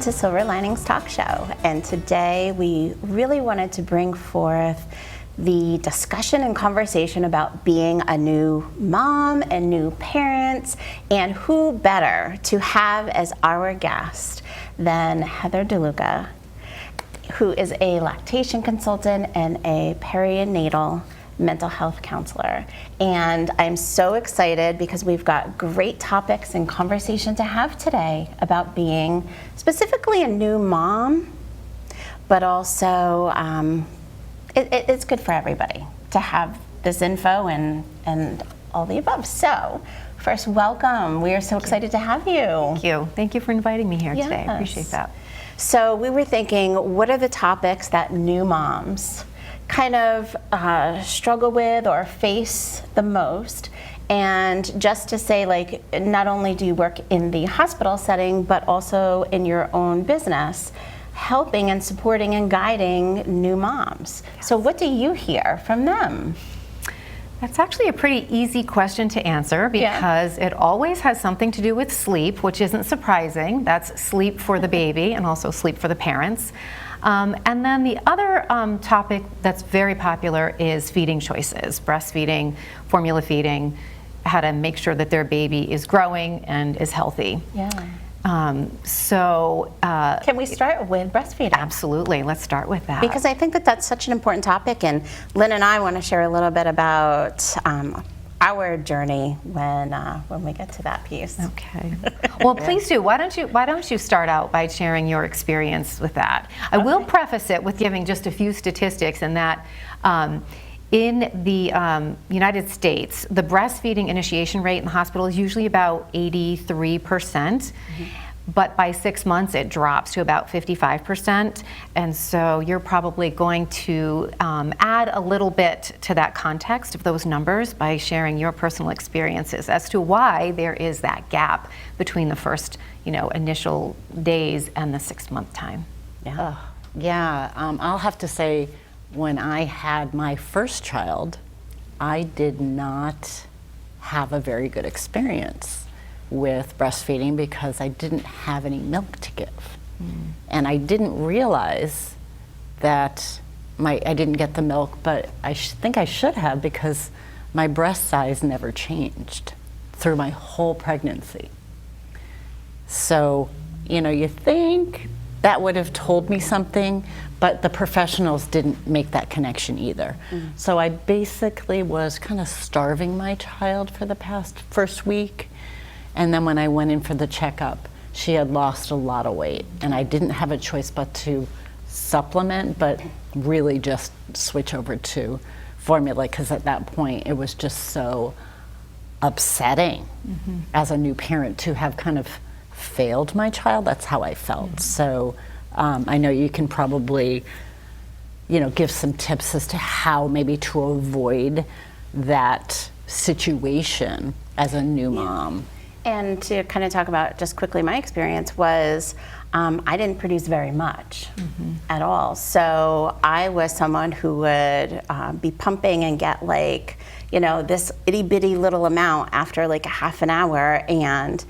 to Silver Linings Talk Show, and today we really wanted to bring forth the discussion and conversation about being a new mom and new parents, and who better to have as our guest than Heather DeLuca, who is a lactation consultant and a perinatal mental health counselor. And I'm so excited because we've got great topics and conversation to have today about being specifically a new mom, but also it's good for everybody to have this info and all the above. So first, welcome. We are so excited to have you. Thank you. Thank you for inviting me here today. I appreciate that. So we were thinking, what are the topics that new moms kind of struggle with or face the most? And just to say, like, not only do you work in the hospital setting, but also in your own business, helping and supporting and guiding new moms. Yes. So what do you hear from them? That's actually a pretty easy question to answer because it always has something to do with sleep, which isn't surprising. That's sleep for the baby and also sleep for the parents. And then the other topic that's very popular is feeding choices, breastfeeding, formula feeding, how to make sure that their baby is growing and is healthy. Yeah. Can we start with breastfeeding? Absolutely. Let's start with that. Because I think that that's such an important topic, and Lynn and I want to share a little bit about our journey when we get to that piece. Okay. Well, please do. Why don't you start out by sharing your experience with that? I will preface it with giving just a few statistics, in that in the United States, the breastfeeding initiation rate in the hospital is usually about 83%. But by 6 months, it drops to about 55%. And so you're probably going to add a little bit to that context of those numbers by sharing your personal experiences as to why there is that gap between the first, initial days and the 6 month time. Yeah. I'll have to say, when I had my first child, I did not have a very good experience with breastfeeding because I didn't have any milk to give. And I didn't realize that I didn't get the milk, but I think I should have, because my breast size never changed through my whole pregnancy. So, you think that would have told me something, but the professionals didn't make that connection either. So I basically was kind of starving my child for the first week. And then when I went in for the checkup, she had lost a lot of weight, and I didn't have a choice but to supplement, but really just switch over to formula, because at that point it was just so upsetting as a new parent to have kind of failed my child. That's how I felt. So I know you can probably, give some tips as to how maybe to avoid that situation as a new mom. And to kind of talk about just quickly, my experience was I didn't produce very much at all. So I was someone who would be pumping and get this itty bitty little amount after like a half an hour. And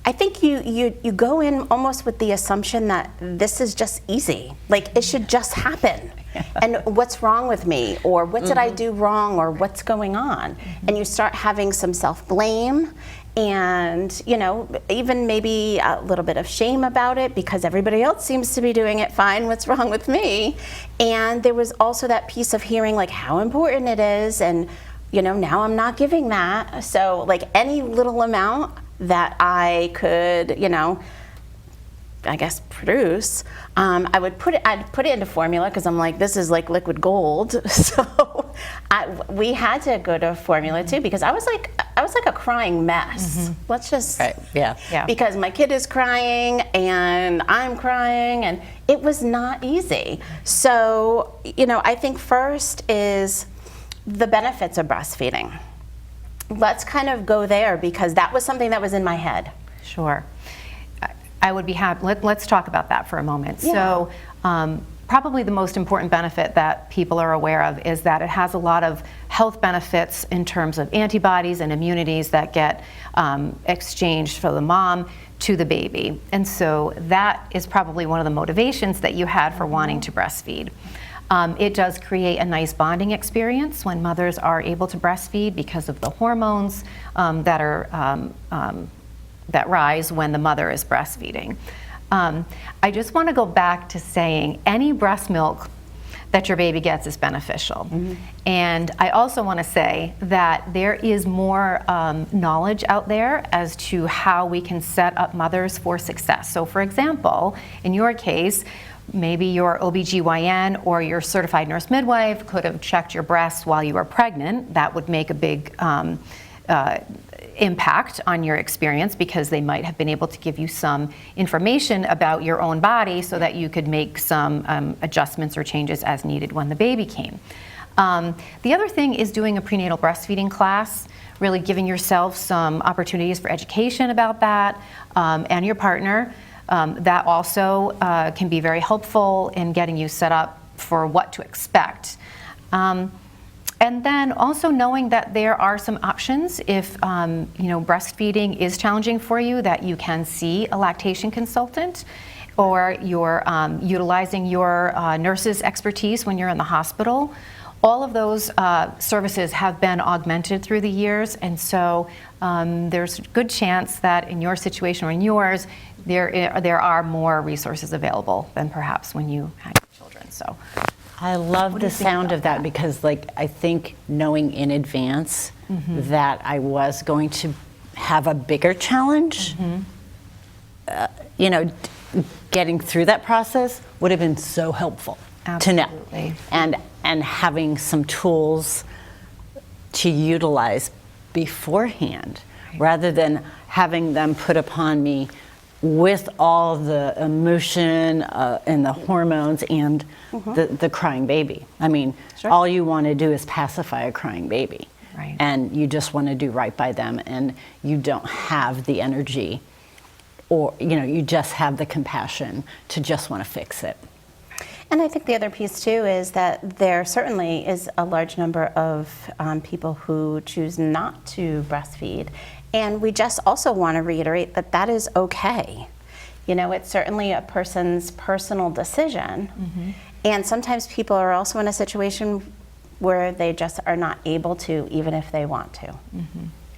I think you go in almost with the assumption that this is just easy. Like, it should just happen. And what's wrong with me? Or what did I do wrong? Or what's going on? And you start having some self-blame and, even maybe a little bit of shame about it because everybody else seems to be doing it fine. What's wrong with me? And there was also that piece of hearing like how important it is. And, now I'm not giving that. So like any little amount that I could, I guess produce, I'd put it into formula because I'm like, this is like liquid gold. So we had to go to formula too, because I was like a crying mess. Let's just because my kid is crying and I'm crying, and it was not easy. So I think first is the benefits of breastfeeding. Let's kind of go there, because that was something that was in my head. Sure. I would be happy. Let's talk about that for a moment. So probably the most important benefit that people are aware of is that it has a lot of health benefits in terms of antibodies and immunities that get exchanged for the mom to the baby. And so that is probably one of the motivations that you had for wanting to breastfeed. It does create a nice bonding experience when mothers are able to breastfeed because of the hormones that rise when the mother is breastfeeding. I just want to go back to saying any breast milk that your baby gets is beneficial. And I also want to say that there is more knowledge out there as to how we can set up mothers for success. So for example, in your case, maybe your OBGYN or your certified nurse midwife could have checked your breasts while you were pregnant. That would make a big impact on your experience, because they might have been able to give you some information about your own body so that you could make some adjustments or changes as needed when the baby came. The other thing is doing a prenatal breastfeeding class, really giving yourself some opportunities for education about that, and your partner. That also can be very helpful in getting you set up for what to expect. And then also knowing that there are some options if breastfeeding is challenging for you, that you can see a lactation consultant, or you're utilizing your nurse's expertise when you're in the hospital. All of those services have been augmented through the years, and so there's a good chance that in your situation or in yours, there are more resources available than perhaps when you had children. So. I love the sound of that, because I think knowing in advance that I was going to have a bigger challenge, getting through that process would have been so helpful. Absolutely. To know. And having some tools to utilize beforehand, rather than having them put upon me with all the emotion and the hormones and the crying baby. I mean, all you want to do is pacify a crying baby. Right. And you just want to do right by them, and you don't have the energy, or you just have the compassion to just want to fix it. And I think the other piece too is that there certainly is a large number of people who choose not to breastfeed. And we just also want to reiterate that that is okay. It's certainly a person's personal decision. And sometimes people are also in a situation where they just are not able to, even if they want to.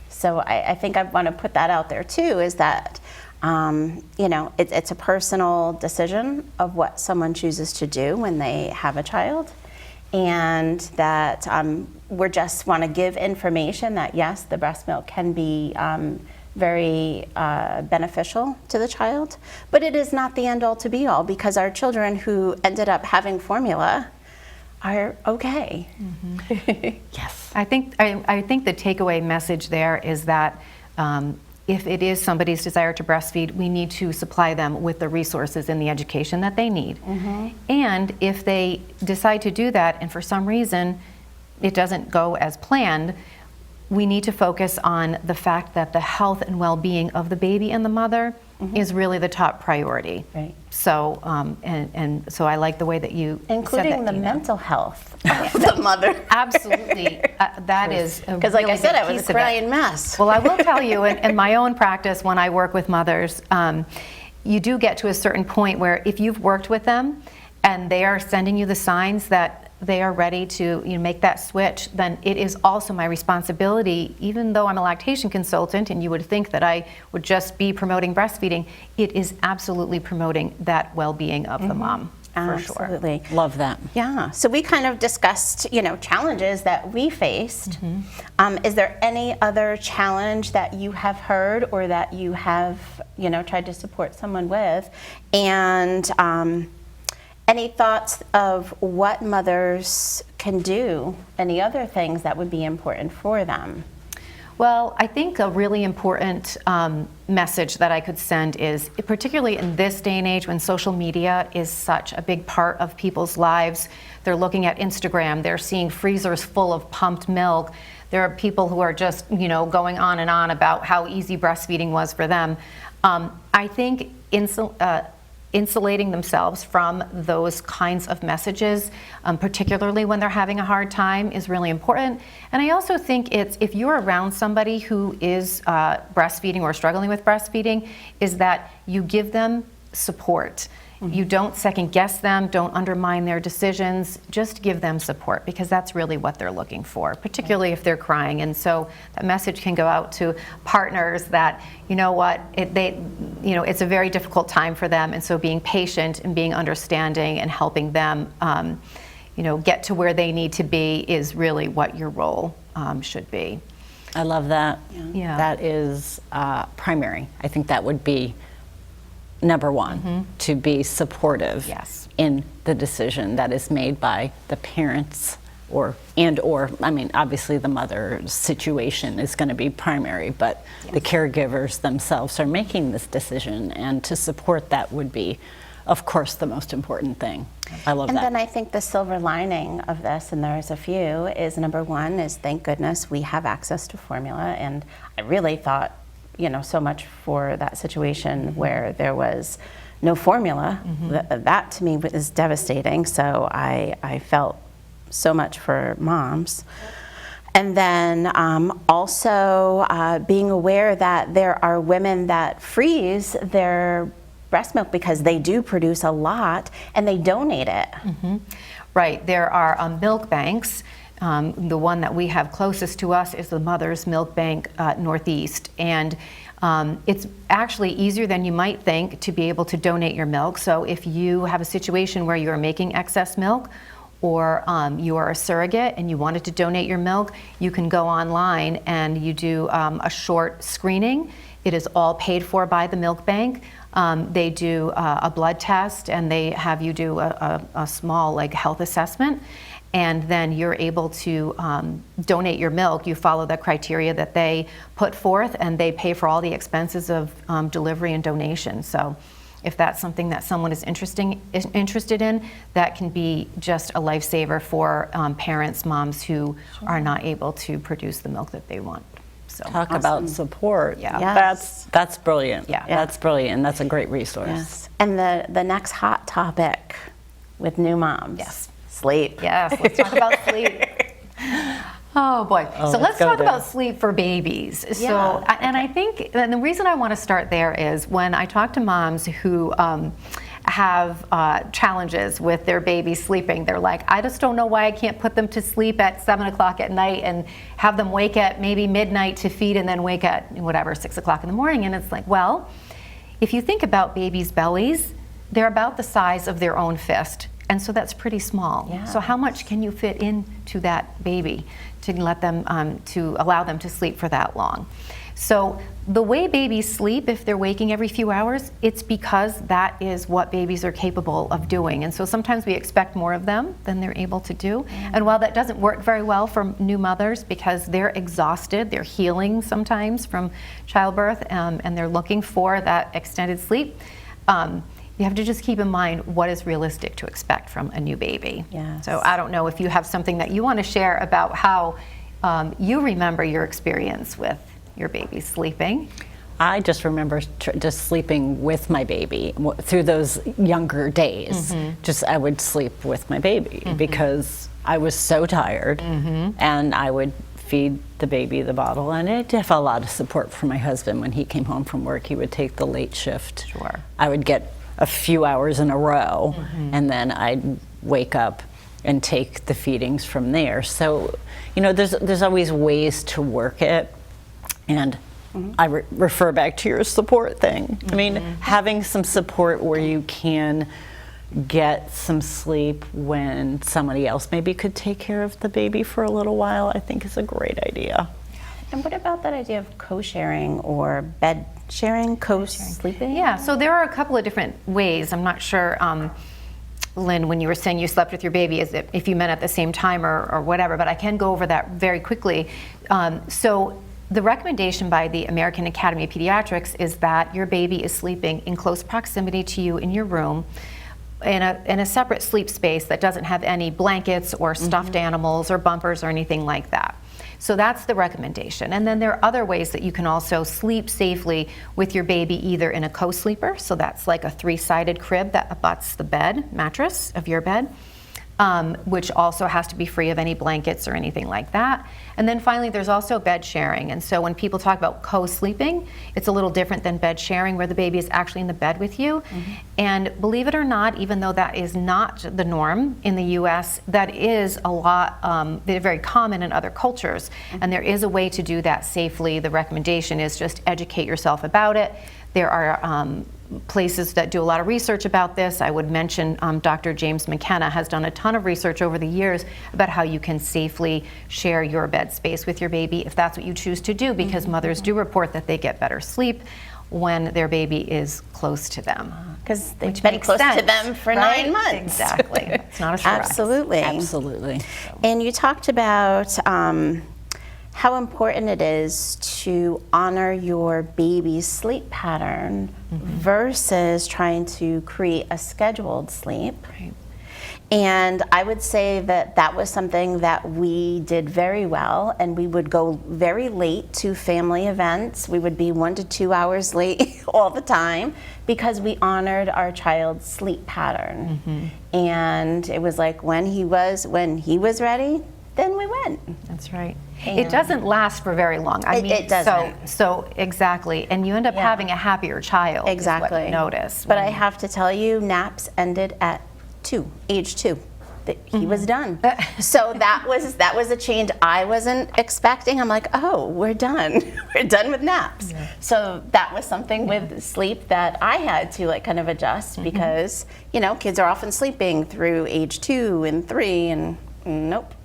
So I think I want to put that out there too, is that it's a personal decision of what someone chooses to do when they have a child, and that we just want to give information that yes, the breast milk can be very beneficial to the child, but it is not the end all to be all, because our children who ended up having formula are okay. Yes. I think the takeaway message there is that if it is somebody's desire to breastfeed, we need to supply them with the resources and the education that they need. And if they decide to do that, and for some reason it doesn't go as planned, we need to focus on the fact that the health and well-being of the baby and the mother is really the top priority. Right. So, and so I like the way that you Including said that, the Dina. mental health of the mother. Absolutely, that is a Because like really I said, big I was piece a of it. crying mess. Well, I will tell you, in my own practice, when I work with mothers, you do get to a certain point where if you've worked with them and they are sending you the signs that they are ready to make that switch, then it is also my responsibility, even though I'm a lactation consultant and you would think that I would just be promoting breastfeeding, it is absolutely promoting that well-being of the mom, for sure. Absolutely. Love that. Yeah, so we kind of discussed, challenges that we faced. Is there any other challenge that you have heard or that you have, tried to support someone with? And any thoughts of what mothers can do, any other things that would be important for them? Well, I think a really important message that I could send is, particularly in this day and age when social media is such a big part of people's lives, they're looking at Instagram, they're seeing freezers full of pumped milk. There are people who are just, going on and on about how easy breastfeeding was for them. I think insulating themselves from those kinds of messages, particularly when they're having a hard time, is really important. And I also think it's, if you're around somebody who is breastfeeding or struggling with breastfeeding, is that you give them support. You don't second guess them, don't undermine their decisions, just give them support, because that's really what they're looking for, particularly if they're crying. And so that message can go out to partners that, you know what, it's a very difficult time for them, and so being patient and being understanding and helping them get to where they need to be is really what your role should be. I love that. Yeah. That is primary. I think that would be number one, to be supportive Yes. in the decision that is made by the parents or obviously the mother's situation is going to be primary, but the caregivers themselves are making this decision, and to support that would be, of course, the most important thing. I love that. And then I think the silver lining of this, and there's a few, is number one is, thank goodness we have access to formula. And I really thought, so much for that situation where there was no formula. That to me was devastating. So I felt so much for moms. And then also being aware that there are women that freeze their breast milk because they do produce a lot and they donate it. Right, there are milk banks. The one that we have closest to us is the Mother's Milk Bank Northeast, and it's actually easier than you might think to be able to donate your milk. So if you have a situation where you're making excess milk, or you are a surrogate and you wanted to donate your milk, you can go online and you do a short screening. It is all paid for by the milk bank. They do a blood test, and they have you do a small health assessment, and then you're able to donate your milk. You follow the criteria that they put forth, and they pay for all the expenses of delivery and donation. So if that's something that someone is interested in, that can be just a lifesaver for parents, moms who are not able to produce the milk that they want. So Talk about support. Yeah. Yes. That's brilliant. Yeah. That's brilliant. That's a great resource. Yes. And the next hot topic with new moms. Yes. Sleep. Yes, let's talk about sleep. Oh boy. So let's go talk there. about sleep for babies. So, Yeah. and I think, and the reason I want to start there is when I talk to moms who have challenges with their baby sleeping, they're like, I just don't know why I can't put them to sleep at 7 o'clock at night and have them wake at maybe midnight to feed, and then wake at 6 o'clock in the morning. And it's like, well, if you think about babies' bellies, they're about the size of their own fist. And so that's pretty small. Yeah. So how much can you fit into that baby to let them, to allow them to sleep for that long? So the way babies sleep, if they're waking every few hours, it's because that is what babies are capable of doing. And so sometimes we expect more of them than they're able to do. And while that doesn't work very well for new mothers because they're exhausted, they're healing sometimes from childbirth, and they're looking for that extended sleep, you have to just keep in mind what is realistic to expect from a new baby. Yes. So I don't know if you have something that you want to share about how you remember your experience with your baby sleeping. I just remember just sleeping with my baby through those younger days. I would sleep with my baby because I was so tired, and I would feed the baby the bottle, and I did have a lot of support from my husband. When he came home from work, he would take the late shift. Sure. I would get a few hours in a row, and then I'd wake up and take the feedings from there. So, there's always ways to work it, and I refer back to your support thing. I mean, having some support where you can get some sleep when somebody else maybe could take care of the baby for a little while, I think is a great idea. And what about that idea of co-sharing or bed sharing, co-sleeping? Yeah, so there are a couple of different ways. I'm not sure, Lynn, when you were saying you slept with your baby, is it if you meant at the same time or whatever, but I can go over that very quickly. So the recommendation by the American Academy of Pediatrics is that your baby is sleeping in close proximity to you in your room, in a separate sleep space that doesn't have any blankets or stuffed animals or bumpers or anything like that. So that's the recommendation. And then there are other ways that you can also sleep safely with your baby, either in a co-sleeper, so that's like a 3-sided crib that abuts the bed mattress of your bed, which also has to be free of any blankets or anything like that. And then finally, there's also bed sharing. And so when people talk about co-sleeping, it's a little different than bed sharing, where the baby is actually in the bed with you. And believe it or not, even though that is not the norm in the US, that is a lot, they're very common in other cultures. And there is a way to do that safely. The recommendation is just educate yourself about it. There are places that do a lot of research about this. I would mention Dr. James McKenna has done a ton of research over the years about how you can safely share your bed space with your baby if that's what you choose to do, because mothers do report that they get better sleep when their baby is close to them. Because they've been close to them for 9 months. Exactly. It's not a surprise. Absolutely. Absolutely. And you talked about how important it is to honor your baby's sleep pattern versus trying to create a scheduled sleep. Right. And I would say that that was something that we did very well, and we would go very late to family events. We would be 1 to 2 hours late all the time because we honored our child's sleep pattern. And it was like when he was ready, then we went. That's right. And it doesn't last for very long. I mean, it doesn't. So exactly, and you end up having a happier child. Exactly. Is what you notice. But I have to tell you, naps ended at age 2. He was done. So that was a change I wasn't expecting. I'm like, oh, we're done. We're done with naps. So that was something with sleep that I had to kind of adjust because, kids are often sleeping through age 2 and 3 and nope.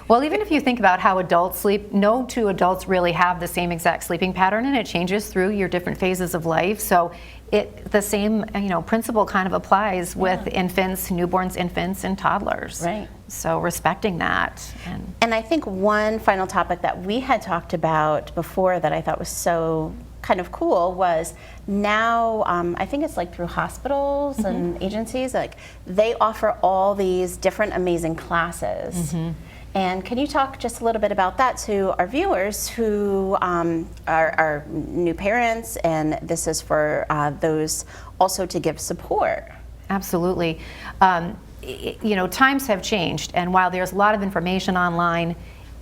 Well, even if you think about how adults sleep, no two adults really have the same exact sleeping pattern, and it changes through your different phases of life. So the same principle kind of applies with infants, newborns, infants, and toddlers. Right. So respecting that. And I think one final topic that we had talked about before that I thought was so kind of cool was now I think it's through hospitals and agencies, they offer all these different amazing classes. And can you talk just a little bit about that to our viewers who are new parents, and this is for those also to give support? Absolutely. Times have changed, and while there's a lot of information online,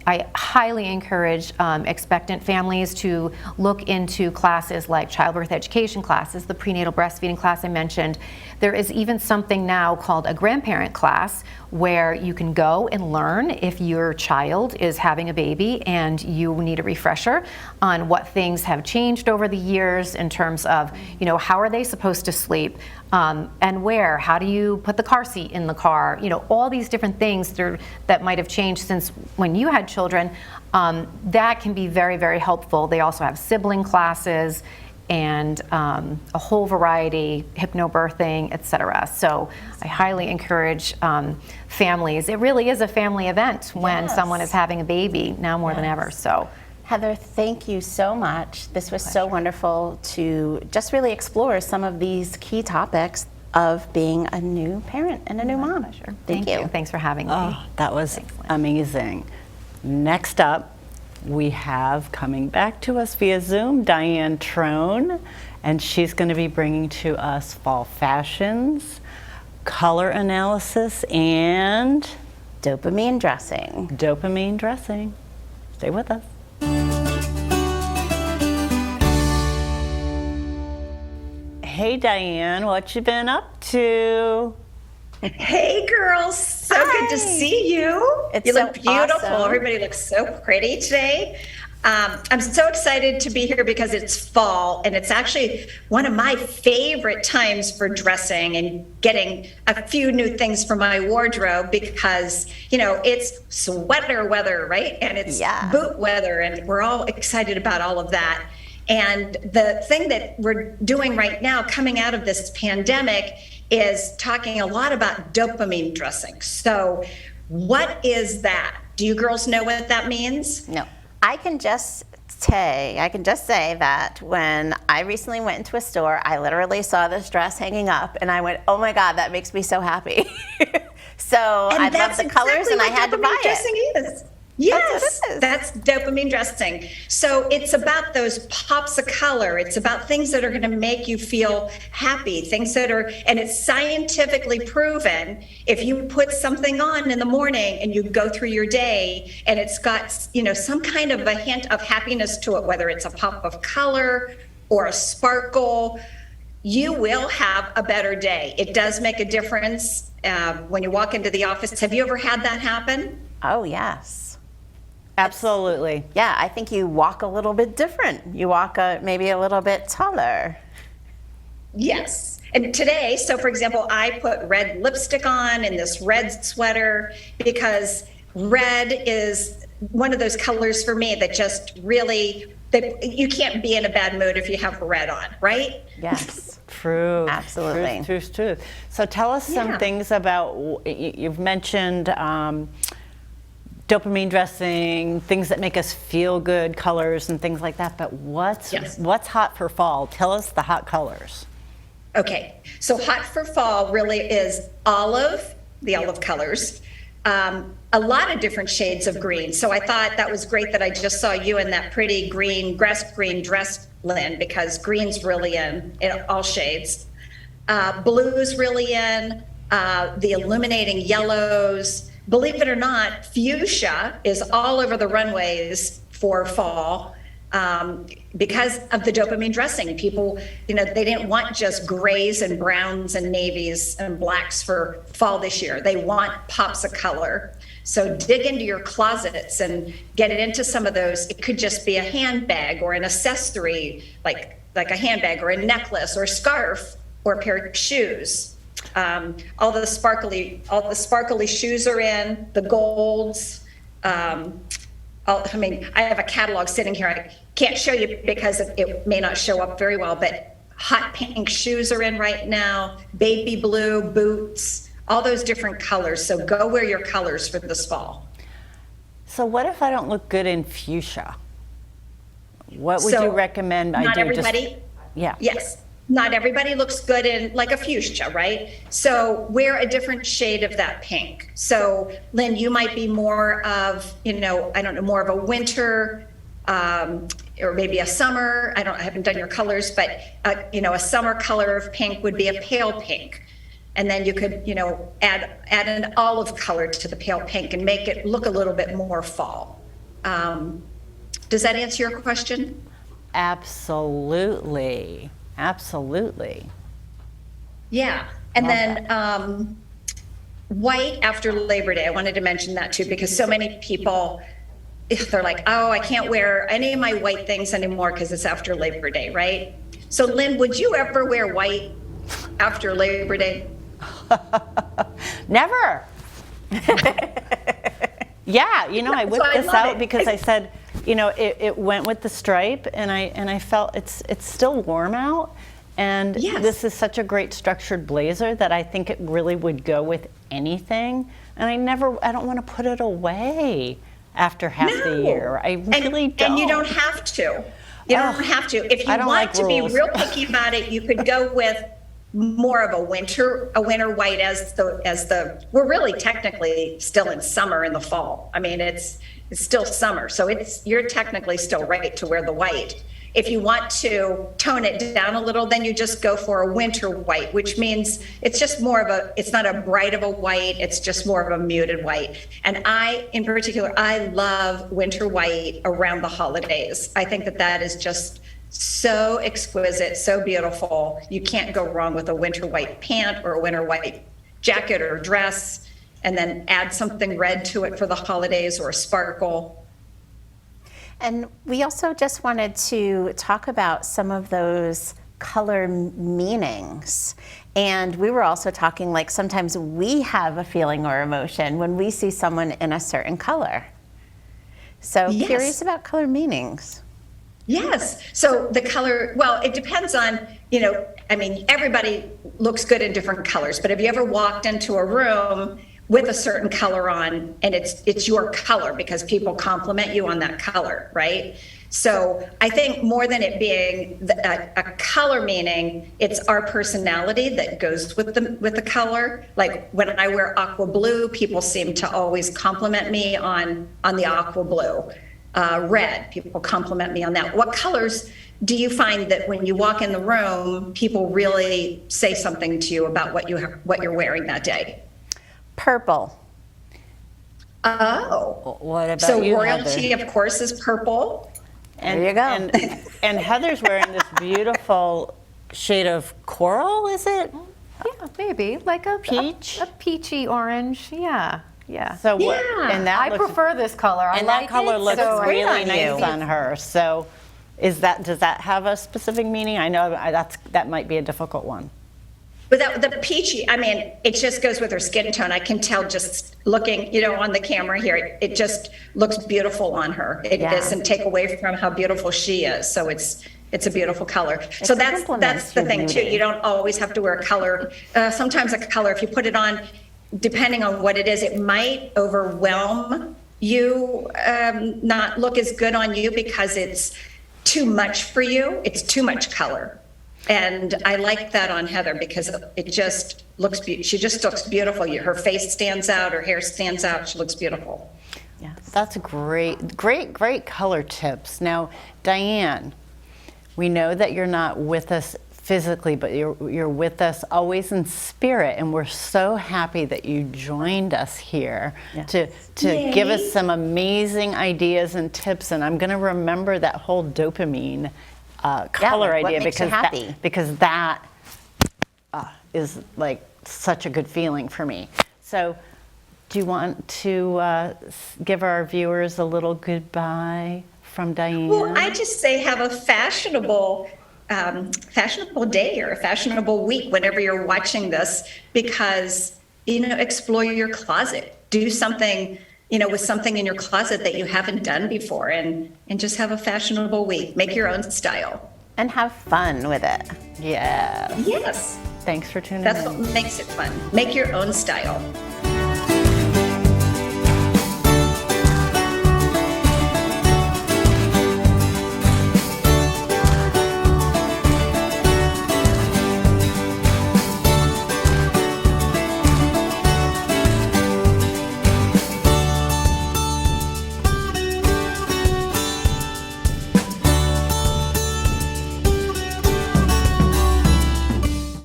I highly encourage expectant families to look into classes like childbirth education classes, the prenatal breastfeeding class I mentioned. There is even something now called a grandparent class where you can go and learn if your child is having a baby and you need a refresher on what things have changed over the years in terms of, how are they supposed to sleep and where, how do you put the car seat in the car, all these different things that might have changed since when you had children. That can be very, very helpful. They also have sibling classes and a whole variety, hypnobirthing, etc. So I highly encourage families. It really is a family event when someone is having a baby now more than ever. So, Heather, thank you so much. This was so wonderful to just really explore some of these key topics of being a new parent and a new mom. Pleasure. Thank you. Thanks for having me. Oh, that was amazing. Next up, we have coming back to us via Zoom, Diane Trone, and she's going to be bringing to us fall fashions, color analysis, and Dopamine dressing. Dopamine dressing. Stay with us. Hey Diane, what you been up to? Hey girls, so good to see you. It's you so look beautiful. awesome. Everybody looks so pretty today. I'm so excited to be here because it's fall and it's actually one of my favorite times for dressing and getting a few new things for my wardrobe because, it's sweater weather, right? And it's boot weather and we're all excited about all of that. And the thing that we're doing right now coming out of this pandemic is talking a lot about dopamine dressing. So what is that? Do you girls know what that means? No. I can just say that when I recently went into a store, I literally saw this dress hanging up and I went, oh my God, that makes me so happy. So I love the colors and I had to buy it. Dressing is. Yes, is. that's dopamine dressing. So it's about those pops of color. It's about things that are going to make you feel happy, things that are, and it's scientifically proven if you put something on in the morning and you go through your day and it's got, you know, some kind of a hint of happiness to it, whether it's a pop of color or a sparkle, you will have a better day. It does make a difference when you walk into the office. Have you ever had that happen? Oh, yes. Absolutely. Yeah, I think you walk a little bit different. You walk maybe a little bit taller. Yes. And today, so for example, I put red lipstick on and this red sweater because red is one of those colors for me that just really, that you can't be in a bad mood if you have red on, right? Yes. True. Absolutely. Truth. So tell us some Yeah. things about, you've mentioned dopamine dressing, things that make us feel good, colors and things like that, but what's hot for fall? Tell us the hot colors. Okay, so hot for fall really is olive, the olive colors, a lot of different shades of green. So I thought that was great that I just saw you in that pretty green, grass green dress, Lynn, because green's really in all shades. Blue's really in, the illuminating yellows. Believe it or not, fuchsia is all over the runways for fall. Because of the dopamine dressing. People, you know, they didn't want just grays and browns and navies and blacks for fall this year. They want pops of color. So dig into your closets and get it into some of those. It could just be a handbag or an accessory, like a handbag or a necklace or a scarf or a pair of shoes. All the sparkly shoes are in, the golds. I mean, I have a catalog sitting here. I can't show you because it may not show up very well, but hot pink shoes are in right now, baby blue boots, all those different colors. So go wear your colors for this fall. So what if I don't look good in fuchsia? What would So, you recommend I do? Not everybody. Yeah. Yes. Not everybody looks good in like a fuchsia, right? So wear a different shade of that pink. So Lynn, you might be more of, you know, I don't know, more of a winter or maybe a summer. I haven't done your colors, but you know, a summer color of pink would be a pale pink. And then you could, you know, add an olive color to the pale pink and make it look a little bit more fall. Does that answer your question? Absolutely. Absolutely. Yeah. And then white after Labor Day. I wanted to mention that too, because so many people, they're like, oh, I can't wear any of my white things anymore because it's after Labor Day, right? So Lynn, would you ever wear white after Labor Day? Never. Yeah, you know, I whipped this out because I said, you know, it went with the stripe, and I felt it's still warm out, and this is such a great structured blazer that I think it really would go with anything, and I don't want to put it away after half the year. I really don't. And you don't have to. You don't have to. If you want to be real picky about it, you could go with more of a winter white as the we're really technically still in summer in the fall. I mean, it's still summer, so you're technically still right to wear the white. If you want to tone it down a little, then you just go for a winter white, which means it's just more of it's not a bright of a white, it's just more of a muted white. And in particular, I love winter white around the holidays. I think that is just so exquisite, so beautiful. You can't go wrong with a winter white pant or a winter white jacket or dress, and then add something red to it for the holidays or a sparkle. And we also just wanted to talk about some of those color meanings. And we were also talking, like, sometimes we have a feeling or emotion when we see someone in a certain color. So curious about color meanings. Yes. So the color, well, it depends on, you know, I mean, everybody looks good in different colors, but have you ever walked into a room with a certain color on and it's your color because people compliment you on that color, right? So I think more than it being a color meaning, it's our personality that goes with the color. Like when I wear aqua blue, people seem to always compliment me on the aqua blue. Red, people compliment me on that. What colors do you find that when you walk in the room, people really say something to you about what you're wearing that day? Purple. Oh. What about So you, royalty, Heather? of course, is purple. And, There you go. And Heather's wearing this beautiful shade of coral, is it? Yeah, maybe like a Peach? a peachy orange. Yeah, yeah. So what? Yeah. And that I looks, prefer this color. I and like that color it, looks so great really on nice you. on her. So, does that have a specific meaning? I know that might be a difficult one. But the peachy, I mean, it just goes with her skin tone. I can tell just looking, on the camera here, it just looks beautiful on her. It doesn't take away from how beautiful she is. So it's a beautiful color. So that's complements the your thing too. beauty. You don't always have to wear a color. Sometimes a color, if you put it on, depending on what it is, it might overwhelm you, not look as good on you because it's too much for you. It's too much color. And I like that on Heather because it just looks, she just looks beautiful. Her face stands out, her hair stands out. She looks beautiful. Yeah, that's great color tips. Now, Diane, we know that you're not with us physically, but you're with us always in spirit, and we're so happy that you joined us here to give us some amazing ideas and tips. And I'm going to remember that whole dopamine color like what idea makes you happy. because that is like such a good feeling for me. So, do you want to give our viewers a little goodbye from Diane? Well, I just say have a fashionable day or a fashionable week whenever you're watching this, because explore your closet, do something with something in your closet that you haven't done before, and just have a fashionable week. Make your own style. And have fun with it. Yeah. Yes, Thanks for tuning that's in. what makes it fun. Make your own style.